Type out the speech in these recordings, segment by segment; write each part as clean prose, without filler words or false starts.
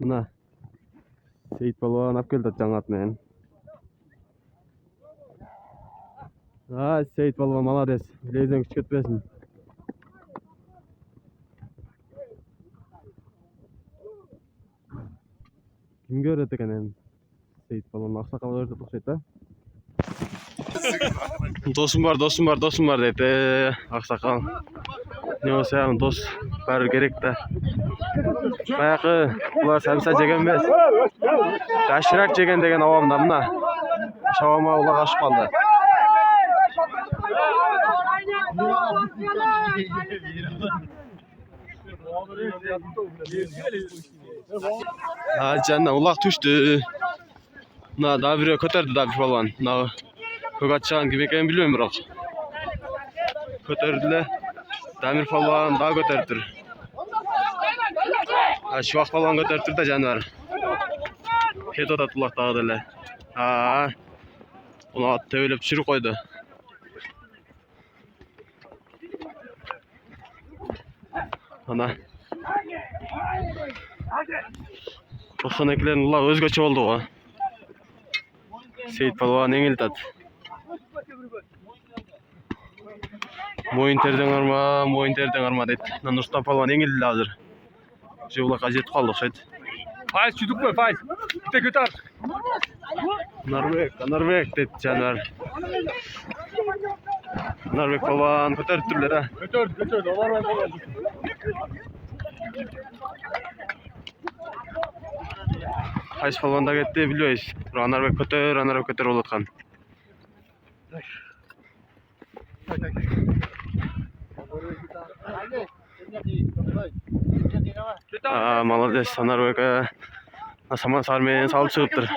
Mına Seyit Balvan alып келди жаңы ат менен. Seyit Balvan молодец. Лезен күч кетпесин. Kim görüyordu ekan Seyit Balvan аксакал көрүп окшойт да. Досум бар дейт. Аксакал. Ne olsa dost var gerek de. Баягы булар самса жеген эмес. Дашырак жеген деген авамда мына. Шавама улак ашып калды. Жанна улак түштү. Мына да бирөө көтөрдү да балбан. Мына көк атчан ким экенин билбейм бирок. Көтөрдүлө. Damir Palvan daha götürtür. Şuvak Palvan götürtür de canlar. Keto da tulak dağı dele. Onu at tövülüp çürük koydu. Ana. Toxaneklerin ula özgöçü oldu o. Seyit Palvan engil tat. Moyun terden arma deydi. Nursultan Palvan engildi hazır. Жевлак ажет калды окшойт. Файз чүдүкпө, файз. Бите көтөр. Норвег дейт жанар. Норвег Palvan көтөрүптүрлөр а. Көтөр, олар менен болгон. Файз Palvan да кетти, билбейбиз. Бирок Норвег көтөр болуп аткан. Молодец, Норвег Саман Сармен салып чыгыптыр.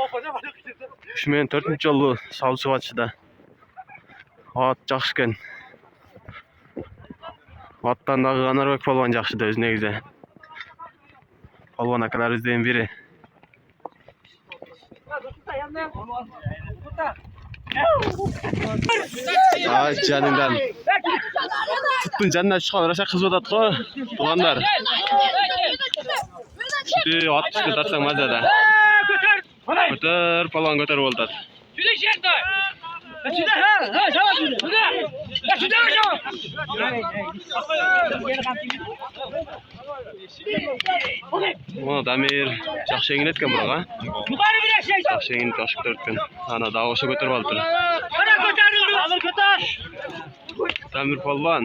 3 менен 4-нчү жолу салып чыгып атчы да. Ат жакшы экен. Аттан дагы Норвег Palvan жакшы да өз негизи. Palvan акаларыбыздын бири. Canından. Tuttun canına çıkan rasa kız odat ko. Tuğanlar. Şimdi at işte tatsan mazada. Götür Palvan götür oldu. Şurada şerto. Şurada ha şava şurada. Ya şurada şava. О, Дамир жакшы эңил эткен буга. Yukarı bir şey. Жакшы эңил ташып төрткөн. Ана дагы ошо көтөрүп алыптыр. Bana götürüldü. Alır götür. Дамир Palvan.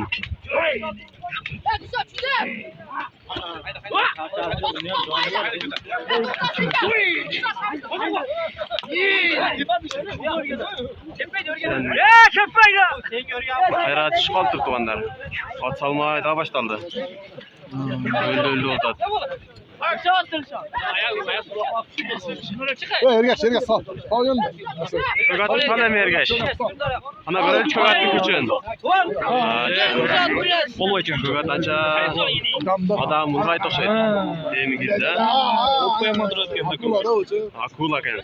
Hayrat çıkıp altıp tuğanlar. At salmaya daha başlandı. Öldü oldu at. Ergeç sal. Sal yanında. Kögatı sana mı ergeç? Ana göre kögatı küçün. Bolu eкен. Kögat anca adam muzay toşuydu. Değil mi girdi? Okuyamadır eкен. Akula ken.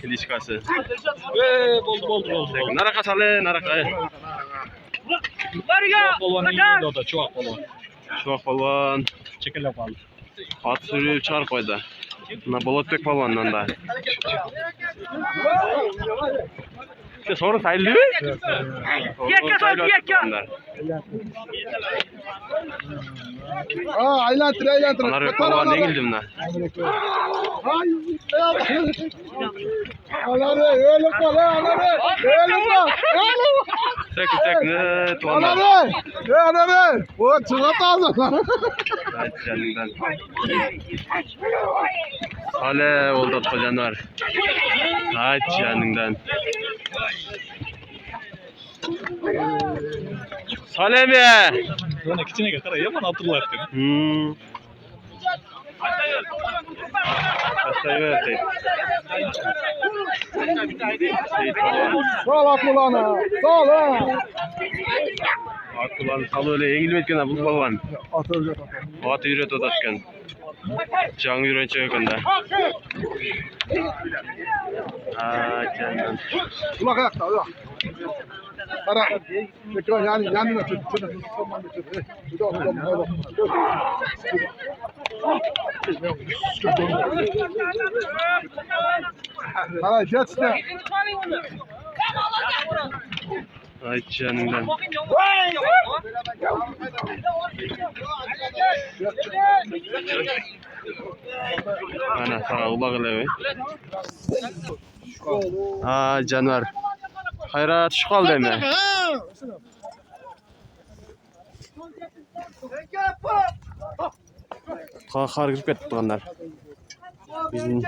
Klişkası. Oldu. Naraka sale, naraka. Polvan iyi o da çok polvan. Şuvak Palvan. Çekele kaldı. At sürüp çağır koydu. Buna Bolotbek Palvan'dan da. İşte sonra sayıldı mı? Aylandır. Narvek Palvan ne girdim lan? Öyle kal. Tek ne tuğanlar. O çıgat aldı. Haydi canından. Sale oldu kocanlar. Haydi canından. Sale mi? Ona kiçine kadar yaman hatırlar etti. Kasayı verdi. Sal Akulana. Sal ha. Akulan salı öyle yengilme etken bu Palvan. Atılacak. Atı yürüt odatken. Can yürüt çöken de. Canım. Kulak ayakta. Ara. Tekrar yanına tut. Ana geç de. Ay canından. Ana sana ulak elevi. Ha canvar. Hayrat şu kaldı emi. Kar girip ketip turganlar. Bizim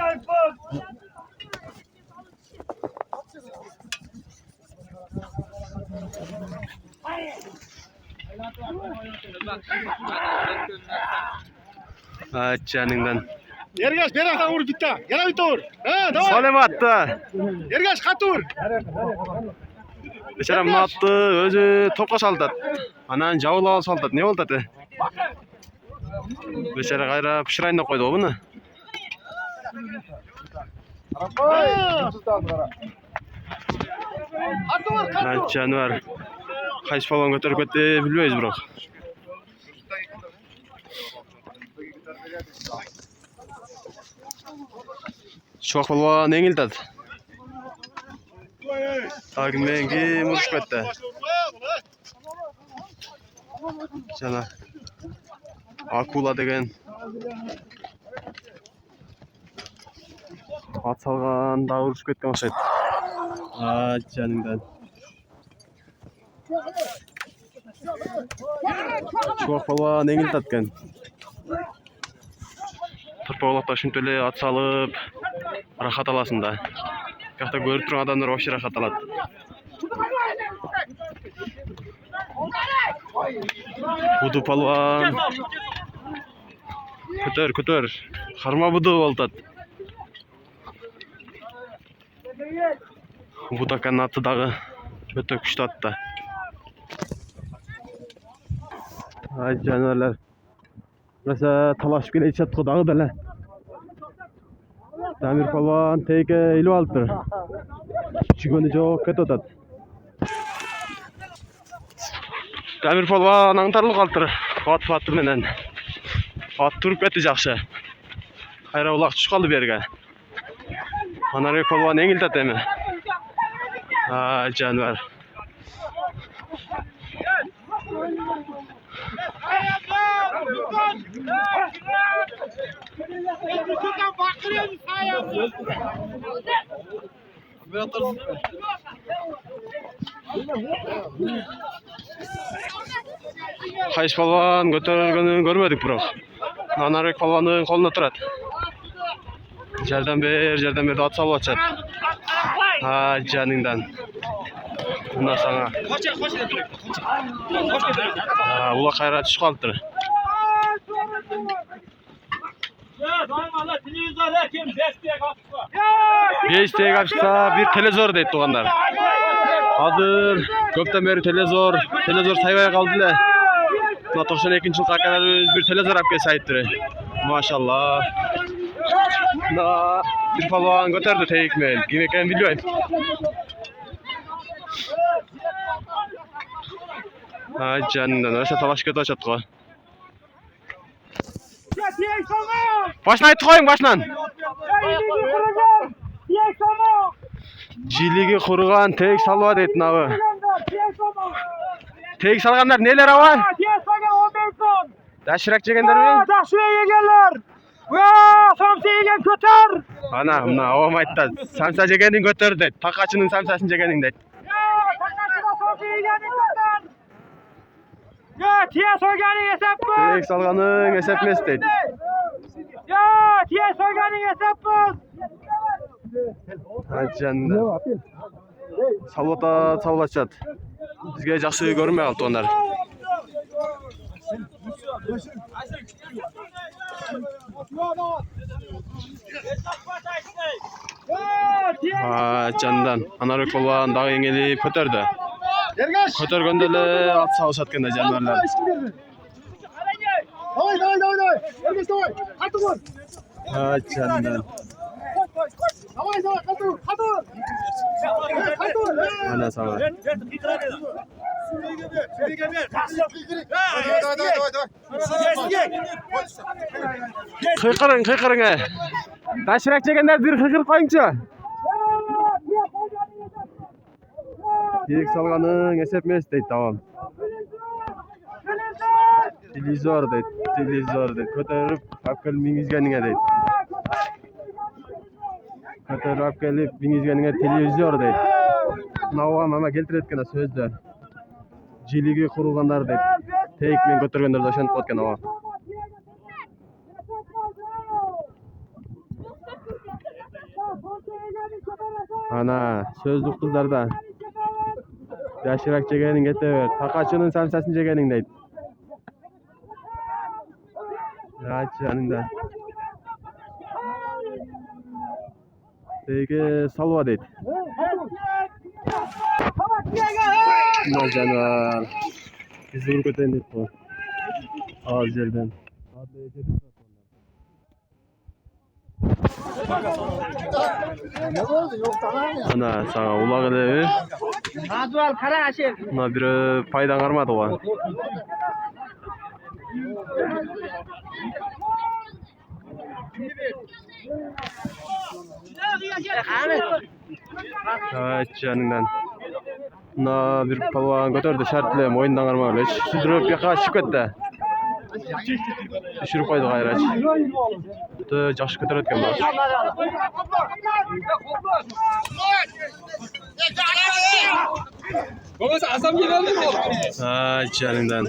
ha canından. Ergaç bir ayaktan vur gitti. Yana bir vur. Ha tamam. Salem attı. Ergaç kat vur. Beşeram ne attı? Özü topqa saldat. Anan jawul saldat. Ne oldu ati? Beşera gayra pişirayına koydu o bunu. Ha canvar. Qaysi falan götürüp ketdi bilmeyiz biroq. Çok falan engildi. Tagmengi muruşup ketdi. Jana akula деген at salgan da uruşup ketken okşayt. Aa canından. Çok falan engildi etken. Tırpağılaqta şuntu эле at salıp rahat alasın da. Kaqta görüp turgan adamlar вообще rahat alат. Budu palvan. Көтөр. Харма буду болтат. Buda kanatı dağı öte kuştu hatta. Ay canavarlar. Mesela talaşıp gene içat dağı da lan. Damir palvan teke ilu alttır. Çigoni çok kötü otat. Damir palvan antarlık alttır. Fatı menen. At turup eti жақсы. Hayra ulaq tuş kaldı berge. Anarı palvan engil tat emi. Aa canavar. Qaysi palvan götürgөнүн görmedik biroq. Anarı palvanın koluna turat. Jardan ber de at salıp atacak. Ha canından. Buna sana. Ha ula hayrat tuş kaldı. Beşteye kapsa bir televizor deyip doğanlar. Hazır köpten beri televizor sayvaya kaldılar. 92 yılga kadar bir televizor alıp kesaytırı. Maşallah. Da bir palvan götürdü tekmel. Kim eken bilmiyorum. Ha canından öyle talaş kötü açattık. Başına aytı koyun başlan. Jiligi kurugan tek salva deytin abi. Tek salganlar neler ava? Daşırak jegenler mi? Daşırak yegenler. Samsa yegen kötür. Ana mına avam aytdı. Samsa jegenin götür deydi. Takaçının samsasını jegenin deydi. Takaçına samsa yegenin kötür. Tiye soyganın esepmiz. Tek salganın esepmez deydi. Tiye soyganın esepmiz. Ha canında. Salvata salvatacak. Bizge жақсы görünmey kaldı onlar. Ha candan. Anarı kolvan dağı engeli kötürdü. Kötürgönde ele at sağışatkanda canlarlar. Давай. Ergaç давай. Kat vur. Ha candan. Давай, kat vur. Ana sana. Kıykırın. Taşırak çekenler bir kıykırıp koyunca. Tiyek salganın esepmesi deydi, tamam. Televizor deydi. Kötörüp apkel mingizgenine deydi. Kötörüp apkel mingizgenine televizor deydi. Nava mama keltiretkene sözde. Jiligi kurulganlar deydi. Teyik men kötörgönler daşanıp atken ava. Ana sözlük kızlarda. Yaşırak çekenin getever. Takaçının samsasını çekenin deydi. Aç yanında. Teyge salva deydi. Ne canavar. Bizi ürketen deydi bu. Az yerden. Ana sana ulak edevi. Adual kara aşev. Buna biri paydan armadı o. Evet canından. Buna bir palvan götürdü şartlayım oyundan armalı. Sürdürüp yaka çıkıp etti. Düşürüp koydu gayraç. Bu жақсы көтереді екен бас. Babası asam geldi mi? Ay canından.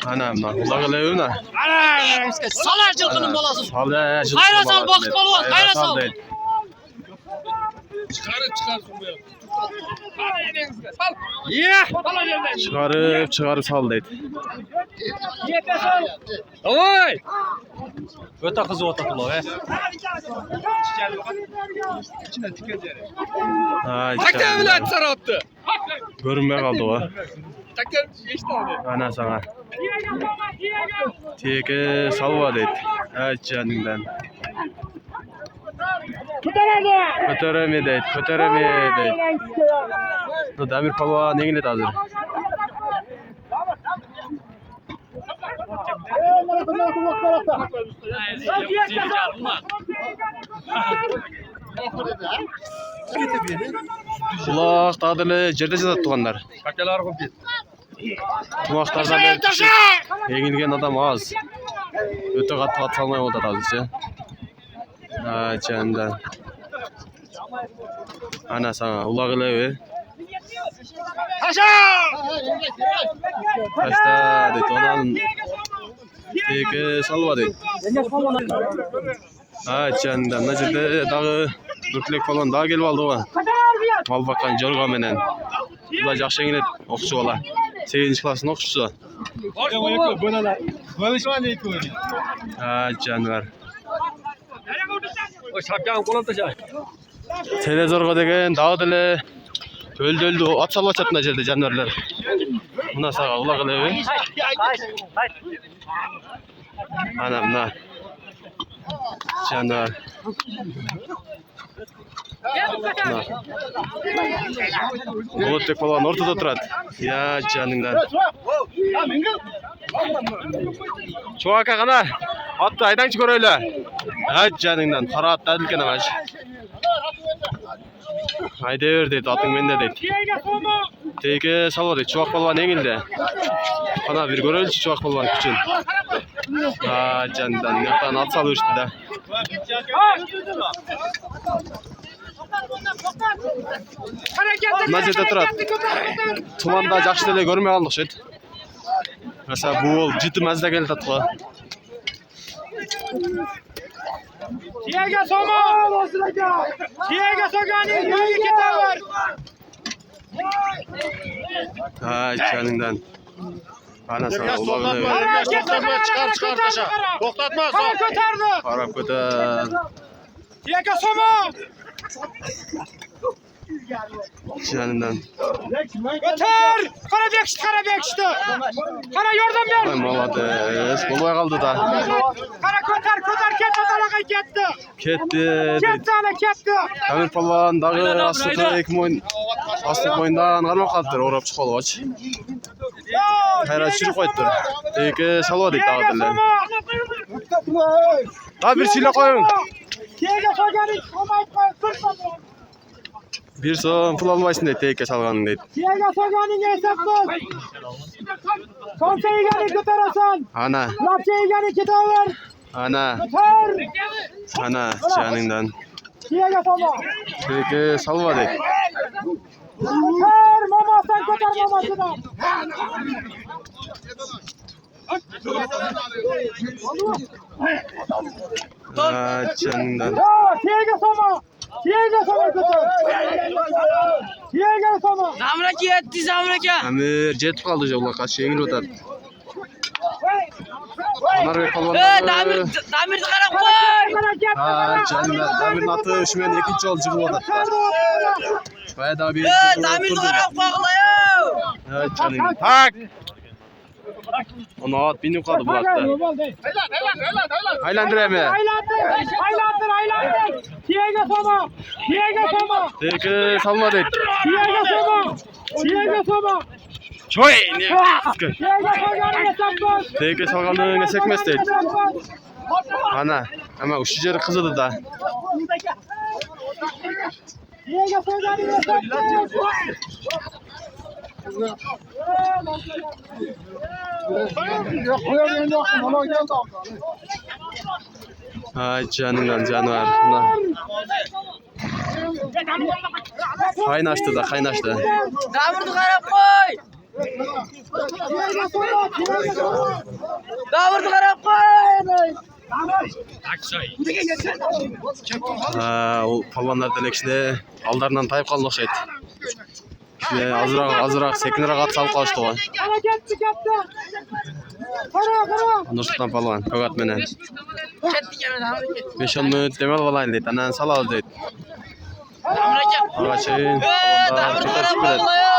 Ana mı? Ulağı levi mi? Ana! Salar cılkının balası. Sal ya. Hayra sal bak balvan. Hayra sal. Çıkar buraya. Sal. Ye. Çıkarıp sal deydi. Davay. Öte kızı otakıla he. Ay Takta bile saraptı. görünmeye kaldı o. Takta geçti abi. Ana sana. Tiyeke salva deydi. Ay canından. Kötöreme deydi. Damir palva ne geldi hazır. Kulak tadını jerde жатат туғандар. Kakyalar kopyet. Kulақтардан еңілген адам аз. Өте қатты ат салмай отыр азырча. Жанында. Ана саңа улак элеби. Таста дейт, онан теке салба дейт. Жанында мына жерде дагы бүркүлөк балон дагы келип алды го. Мал баккан жорго менен. Була жакшы еңилет окуучу бала. 8 класстын окуучусу. Жаныбар. O şapkan kolum taşa. Telezorgo деген дагы деле өлдөлдү ат салып атат мына жерде жаныбарлар. Мына сага улак элеби. Ана мына жаныбар. Болотбек балан ортодо турат. Я жаныңдан. Чоака гана атты айдаңчы көрөйлү. Жаныңдан кара ат адилкен агаш. Айда бер дейт, атың менде дейт. Теге салба дейт, чубак балбан эңилди. Ана бир көрөлүчү чубак балбан күчүн. Жаныңдан жактан ат салып жүрүштү да. Мына жерде турат. Туманда жакшы деле көрмөй калдык шет. Mesela bu ciddi de geldi tatlı. Tiyaga Soma! Tiyaga Sogani! İki var. Ay canından. Bana sana olabilir. Çıkar taşa. Toktatma. Kara köterdi. Arap köter. Tiyaga Soma! Canından. Götür! Kara bekşti. Kara yardım ver. Ay malades. Kolay kaldı da. Kara köter. Ket atalaga ketdi. Ketdi. Ketdi ana ketdi. Tamir palvan dağı astıqı 2 mo'yn astık mo'yndan qarmab qaldılar, o'rab chiqolgach. Hayrat chirib qo'yibdi. Teki salvadik dağıdırlar. Daha bir sila qo'ying. Tega solganing qo'may qo'y. Bir so'm pul olmaysin deydi, teki salganing deydi. Tega solganing hesabsiz. Somsa yeganing ko'tarasan. Ana, Lapcha yeganing ketaver. ana, Ko'tar. ana caningdan. Tega solma. Teki salvadik. Ko'tar, momosan ko'tar momosidan. Caningdan. Tega solma. Tega solma ko'tar. Tega solma. Zamraka yetti, zamraka. Amir jetib qoldi jo'qlar, qachi yengil o'tadi. Anarbek palvan. Damirni qarab qo'y. Ha, caningdan. Damirning ati shumen 2-chi jol jig'ib o'tadi. Bayada bir. Damirni qarab qo'ylayo. Ha, caningdan. Tak. Ona at binib qoldi bu vaqtda. Aylandiraymi? Aylandir. Tega solma. Tega solma. Teki salma deydi. Tega solma. Tega solma. Choy! Ne? Tega solganing hesabsiz. Teki salganing sekmes deydi. Ana, ama ushi jeri qizidi da. Tega solganing hesabsiz. Ay caningdan canvar. Mana qaynaşdı da, qaynaşdı. Damirni qarab qo'y. Damirni qarab qo'y. Ha, o palvanlar delekişinde aldarından tayıp qaldı oxşaydı. Şöyle azırak sekiniraq at salıb qalışdı o. Ketdi. Qara. Nursultan palvan, ko'gat menen. Ketdi yana Damirga. 5-10 minut demel bolayın deydi, anan salal deydi. Damirga. Ağaçayın, Damirni ketar qarab çıkırat. qo'ylayo.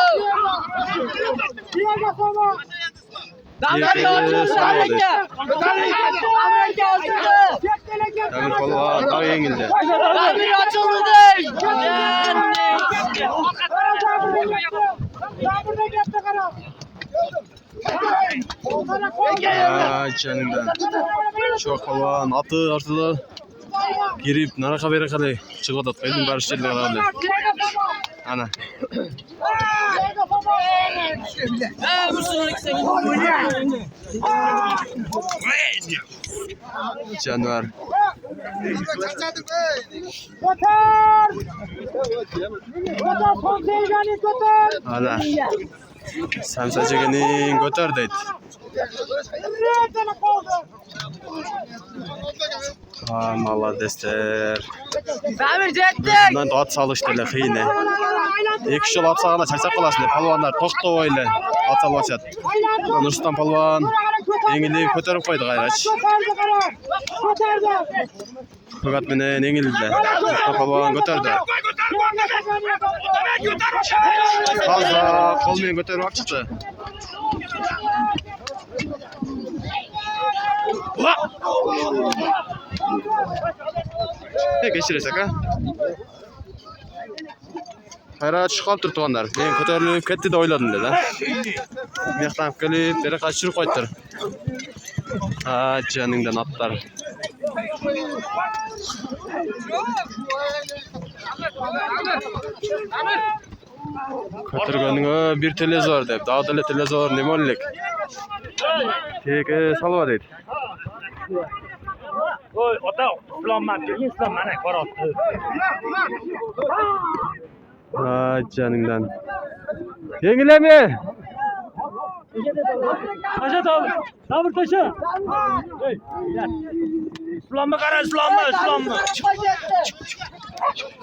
Tega solma. Damirga Damirga. Damir palvan, dağ yengildi. Damir açıldı dey. Zabırda ketdi qara. Ay caningdan. Çok palvan, atı ortada girip naraka beri qalay chiqib o'tadi. Eldin barish yerga qaradi. Ana. Canvar. Ko'tar. Somsa yeganing ko'tar. Ana. Samsa jeganing ko'tar deydi. Nereden qoldi? Ha, maladesler. Damir jetdi. Bundan at salıştırlar xeyne. 2 yol at sağına çarçap qalasın deb palvanlar to'xtab o'yla. At salışat. Nursultan palvan yengilni ko'tarib qo'ydi g'ayrat. Ko'tardi qara. Ko'tardi. Ko'gat menen yengildi. Nursultan palvan ko'tardi. Fazla qo'l bilan ko'tarib chiqdi. Kechirsak ha? Hayrat chiqib turibdi tuğanlar. Men ko'tarilib ketdi deb o'yladim dedi. Mehtan kelib, beri qachirib qo'yibdi. Ha, caningdan atlar. Ko'targaning bir televizor deb, dağda televizor nima o'lik? Teki salva deydi. Oy, ota, islom mana qarotdi. Ha, caningdan. Yengilami? Tasha Davir. Davir tasha. Islomni qara, islomni.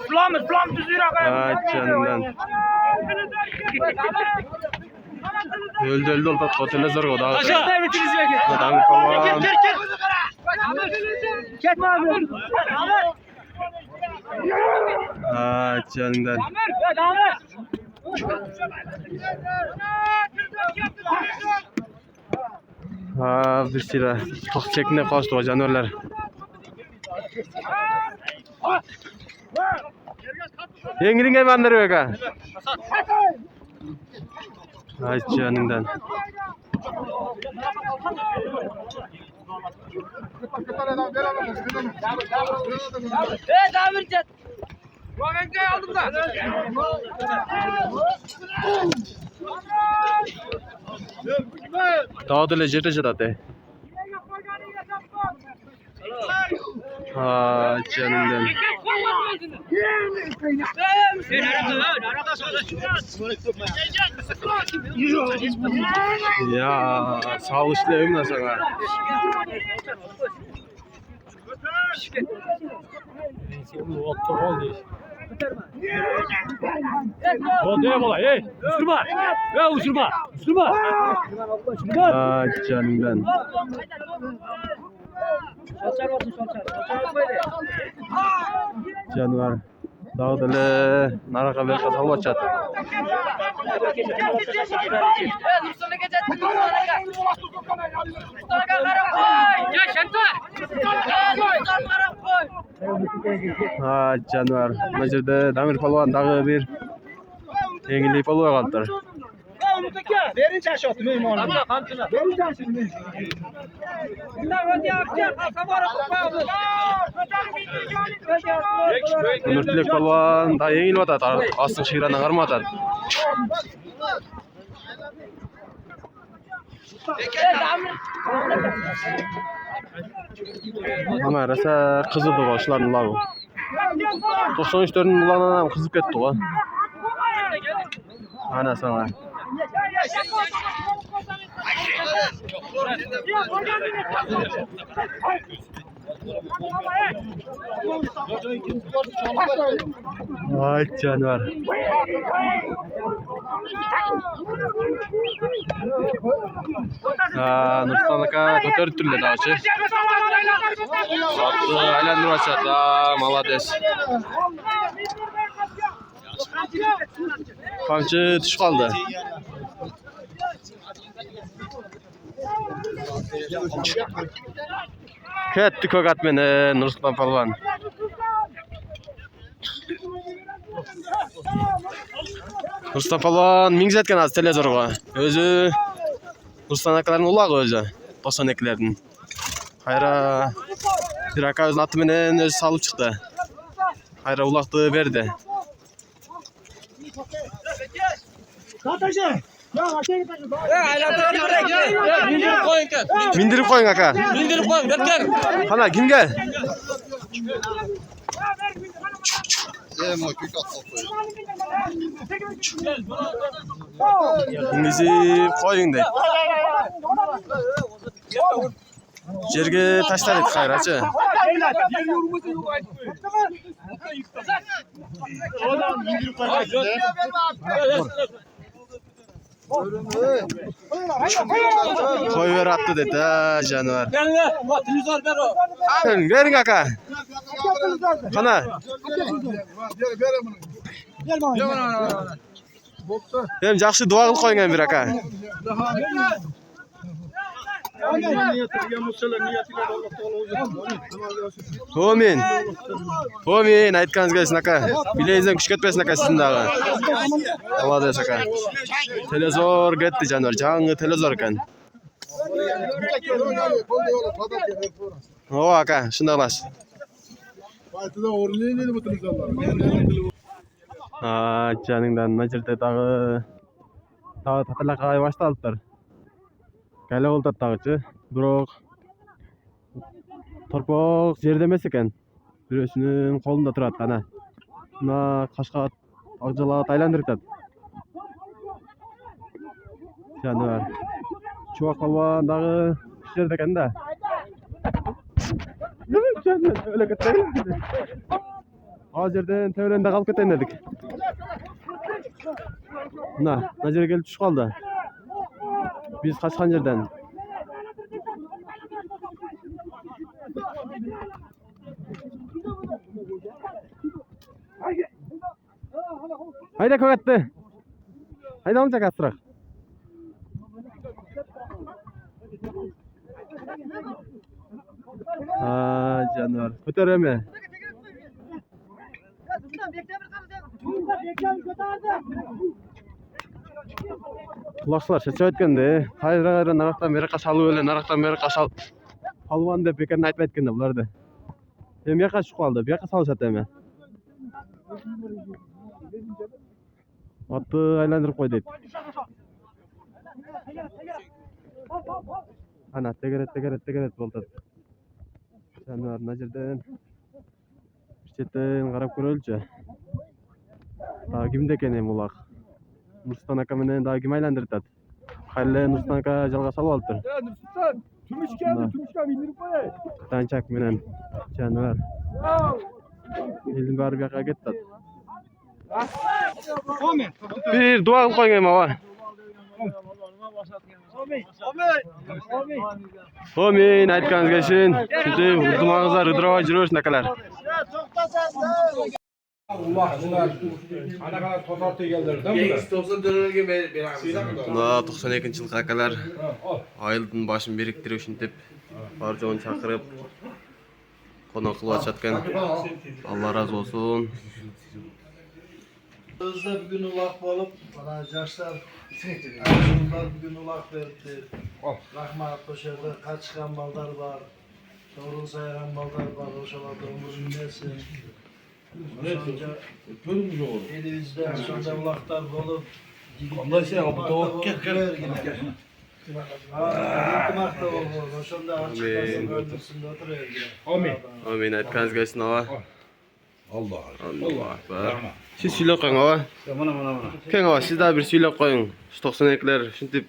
Islom tuzira qara. Ha, caningdan. Öldü oldu televizorga dağı. Tasha. Damir palvan. Ketma abi. Ha, caningdan. Davir. Ha, bir sira to'q chekine qolishdi o jonivorlar. Yengilinge mandırıyor aka. Ay canından. Devam edeceğiz. Roganka'yı aldım da. Dağda lezzeti jadate. Ay canından. Ya sağlıklı evim nasıl var? Odaya bola, hey! Uçurma! Ya uçurma! Uçurma! Ay canından. Canvar. Dağda le naraka ver kasal açat. Ay canvar. Mına jerde Damir palvan dağı bir yengilli palvan kaldır. Verin çarşafı meymanı. Verin çarşafı. Nurtulek palvan da yengil atat. Asın şirandan arma atat. Ama rasa kızıldı başların lağı. 93'lerin ulanana kızıp ketdi o. Ana sana. Ay canvar. Nursultan aka ko'tarib turdi dag'chi. Atni aylantirib ochadi. Молодец. Qamchi tushib qoldi. Ketdi ko'kat meni Nursulton palvon. Nursulton palvon mingzatgan az televizorga. O'zi Nursulton akalarning ulog'i o'zi. 92'lerden. Hayra bir aka o'z atı menen o'zi salib chiqdi. Hayra uloqni berdi. Mindirib qo'ying aka. Mindirib qo'ying, ketgan. Qana kimga? İngilizce qo'ying deydi. Yerga tashlar edi xayrachi. Qo'yver atdi dedi jonivar. Televizor ber o. Bering aka. Qana? Hem yaxshi duo qilib qo'ygan bir aka. Amin. Amin. Aytganingiz kelsin aka. Bilingizdan kuch ketmasin aka sizning dag'i. Молодец aka. Televizor ketdi jonivar. Jangi televizor ekan. O aka, shunday emas. Caningdan majirda dag'i tatalaqa başladılar. Kale oldu dag'chi. Biroq torpoq yerda emas ekan. Biro'sining qo'lida turadi ana. Buna qashqat og'jalab aylantirib turadi. Jonivar. Chuvoq polvon dag'i yerda ekanda. Öyle ketdi. Hozirdan tevrenda qolib ketayin dedik. Mana, najeriga kelib tushib qoldi. Biz qaçgan yerdan. Hayda ko'gatdi. Hayda olacak astroq. Canlar. Kötereme. Kulakçılar şaşırıp etkende. Hayır naraktan beri kaşalı öyle naraktan beri kaşal. Halvan dep ekenini aytып etkende bular da. Hem yaka çıkıp kaldı. Bir yaka salışat eme. Atı aylandırıp koy deydi. Ana tegeret boldu. Жануар мына жерден bir четтен карап көрөлүчү. Дагы кимде экен эми улак? Нурсултан ака менен дагы ким айландыртат? Кайрылы Нурсултан ака жалга салып алыптыр. Nursultan, Tümüşkağ'ı indirip koy. Танчак менен жануар. Элдин баары бияка кетти. Bir dua kılıp koyun emi aba. Amin aytkanız gelsin. Şimdi urdumağızlar ıdıraba жүрөбүз nakalar. Ana kadar totartı geldiler değil mi? 90 dönümge beramiz. Muna 92 жылкы акалар айылдын башын бириктирип ушинтип бар жоон чакырып конок кылып атышаткан. Алла разы болсун. Bizde bugün ulak olup, bana yaşlar, çocuklar bugün ulak verdi. Rahmat Koşar'da kaçkan mallar var, doğrun sayaran mallar var, oşalarda umurun nesin. Elimizde sonunda ulaklar olup, ondan şey bu doğuk gel. Yıkmakta olur, oşanda açıklasın, önlüsünde oturuyor. Amin aytkanız gelsin aba. Allah akbar. Siz süйлөп коюң aba. Кең aba siz daha bir süйлөп коюң. 92'ler ушинтип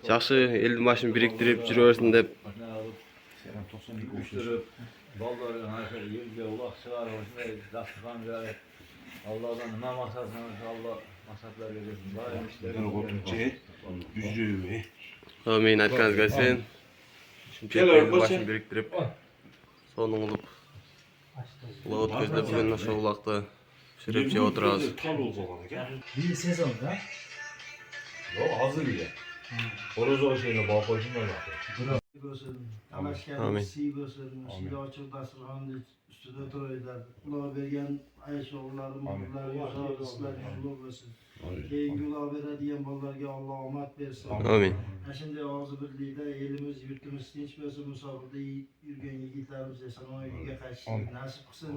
жакшы элдин башын бириктирип жүрө берсин деп. Balların aşağı yılga ulak çıkarır, şimdi dastıkan gayet Allah'dan ne maksatsanız Allah maksatlar verirsin. Daim işleri. Amin aytkanız gelsin. Ушинтип элдин башын бириктирип сонун кылып улак өткөзүп бүгүн ошол улакты сүрөп жеп отурабыз. Bir sezon da. Hazır bile. Horoz şeyine bağ koysunlar zaten. Amin. Sizi açık dasturxanın üstünde oturuyorlar. Ular bergen Ayşoğulları, Mahmutlar, Yusuflar, yolu versin. Keyingi ular beradiyen ballarga Allah amat versin. Amin. Şimdi ağzı birliğiyle elimiz, yurtumuz tinç versin. Musafirde yürgen yigitlerimiz esen o yürge karşı nasip kılsın.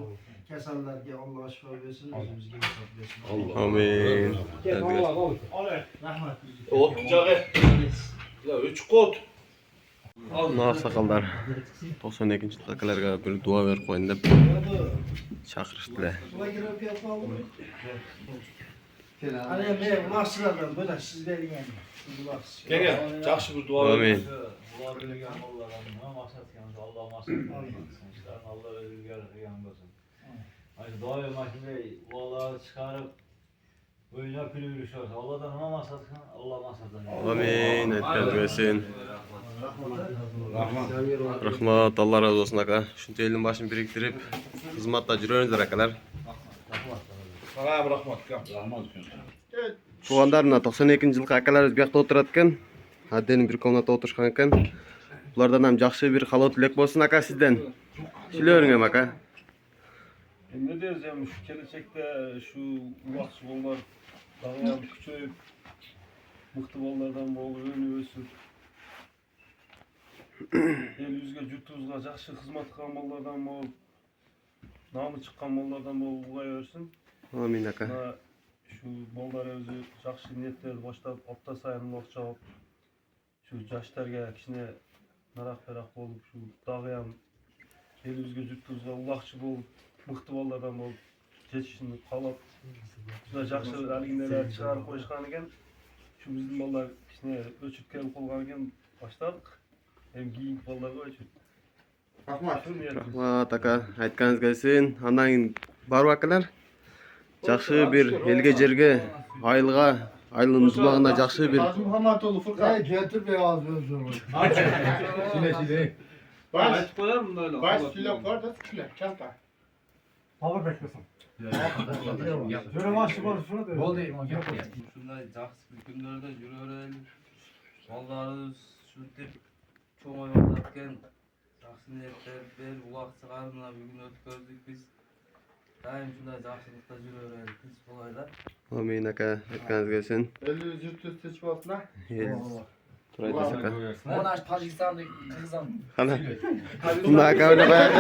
Kesallarga Allah şifa versin, özümüzge hesap versin. Amin. Rahmat. Ot bıçağı. Ya 3 kot. Muna sakallar 92 жылкы акаларга bir dua berip koyun dep çakırıştılar. Şuna girip yapalım. Hani ben ulaşçılardan böyle siz verin yani. Gel. Жақсы bir dua Amin. Ular bilgen Allah'ın ne maksat yanında Allah maksat versin. Allah özgür yanındasın. Hani dua ve mahkemeye uları çıkarıp oyuna külü yürüyüşüyorsa Allah'dan ne maksat Allah maksatdan. Amin aytkanız gelsin. Rahmat Allah razı olsun aka. Şuncha elin başını biriktirip hizmatda жүрөңүздөр akalar. Sana rahmat. Rahmat. Туғандар мына 92 жылкы акаларыбыз биякта отурат экен. Адден бир комната отурушкан экен. Булардан ham жакшы бир каалоо тилек болсун ака сизден. Сүйлөп бериң эми ака. Ne deriz yani şu gelecekte şu ulakçı bollar daha küçük mıhtı bollardan bol önü ösüp el yüzge jutuzga жақсы hizmet kılan bollardan bol namı çıkan bollardan bol ulay versin. Amin aka. Şu bollar özü жақсы niyetler başlap apta sayın ulaşça şu yaşlarga kişine narak berak bolup şu dağıyan el yüzge jutuzga ulakçı bolup mıhtı bollardan bolup жетишini қалап şuna жақсы әлгинелер чыгарып коюшкан экен. Şu биздин балдар кичине өчүп келип калган экен баштадык. Эми кийинки балдарга өчүп. Rahmat aka aytkanız gelsin. Андан кийин барбы акалар? Жакшы бир элге жерге айылга айылдын ынтымагына жакшы бир Muhammetoğlu Furkan. Getir beyaz gözüm. Baş süyle var da süyle. Çanta. Baba beklesin. Şunday жақсы күндерде жүрөрел. Балдарыбыз шүнтип чоң ойнаткен. Жақсы ниеттер беріп улақ шығарып мына бүгін өткөздük biz. Daim şunday жақсылықта жүре берелік biz бұлайда. Amin aka. Aytganingiz kelsin. Eli yurtdosh tinch bo'lsin. Turay desa aka. Mana şu Tojikistonlik qizim. Qana. Bunda aka öyle bayağı.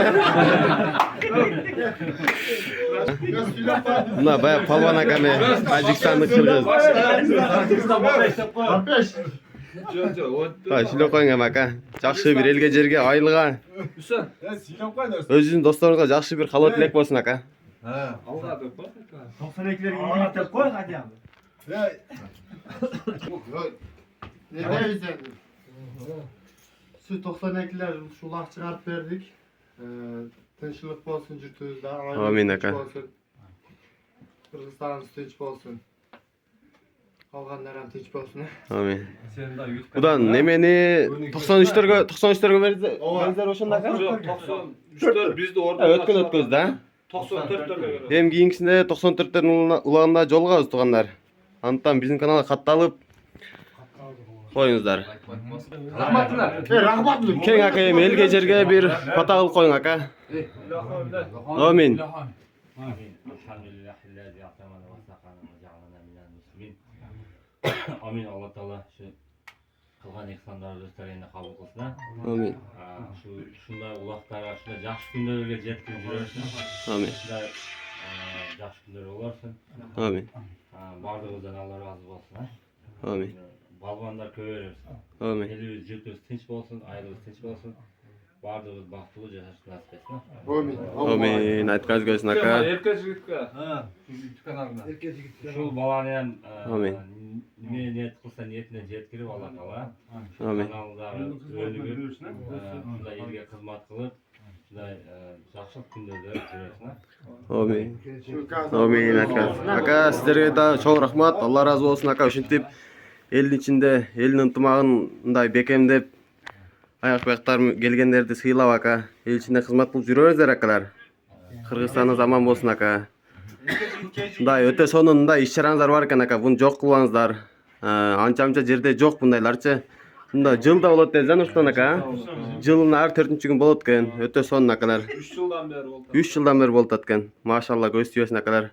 Bunda bayağı palvan aka me. Tojikistonlik Qirg'iz. Ha, shunday qo'ying aka. Yaxshi bir elga jerga, oilaga. O'zingizning do'stlaringizga yaxshi bir halol tilak bo'lsin aka. Ne güzel. Şu 92'ler şulak çıkarıp verdik. Tinchlik olsun yurtimizda. Amin aka. Kırgızistonimiz tinch bo'lsin. Qolganlar ham tinch bo'lsin. Amin. Budan nemeni 93'lerge verizler oşunda aka? 93'ler bizde orada. Ötkün ötközde ha? 94'lerge. Hem kийинкисинде 94'lerin ulağında jolgabız tuğanlar. Antan bizim kanala katta alıp koyuңuzдар. Rahmatlı. Keng aka hem elge jerge bir pata kılıp koyuң aka. Amin. Elhamdülillahillazi atamana ve sakana ve ja'alana minel muslimin. Amin. Allah Teala şu kılgan ihsanlarını östereyine kabul kılsın ha. Amin. Şunday ulaqtara şunday жақсы күндерге жеткізіп жүресің. Amin. Şunday жақсы күндер боларсың. Amin. Бардығыңыздан Allah razı olsun ha. Amin. Balvanlar көбейерсің. Amin. Elimiz yurtımız tinç bolsun, ailemiz tinç bolsun. Bardığımız baktılı yaşasın nasip etsin. Amin. Amin. Aytganingiz kelsin aka. Şu balanın Amin. ne niyet kılsa niyetine yetkirip Allah Teala. Amin. Kanalдағы өлігіп, şunday elge қызмат kılıp, şunday жақсылық күндерде жүресің. Amin. Amin aka. Aka sizlerge da çok rahmat. Allah razı olsun aka. Üşintip elin içinde elin ıntımağınday bekemdep ayak gelgenlerdi sıylap aka. El içinde hizmet kılıp жүрөңүздөр akalar. Kırgızstan'ın zaman bolsun aka. Şunday öte sonunda iş çarаңыздар бар ekan aka. Bunu жок кылбаңыздар. Ança жерде жок бундайларчы. Bunda жылда болот деп Нурсултан aka. Жылына ар 4-cü gün bolot ekan. Öte sonun akalar. 3 yıldan beri oldu. 3 жылдан бери болуп аткан. Машалла көз түйөсүн акалар.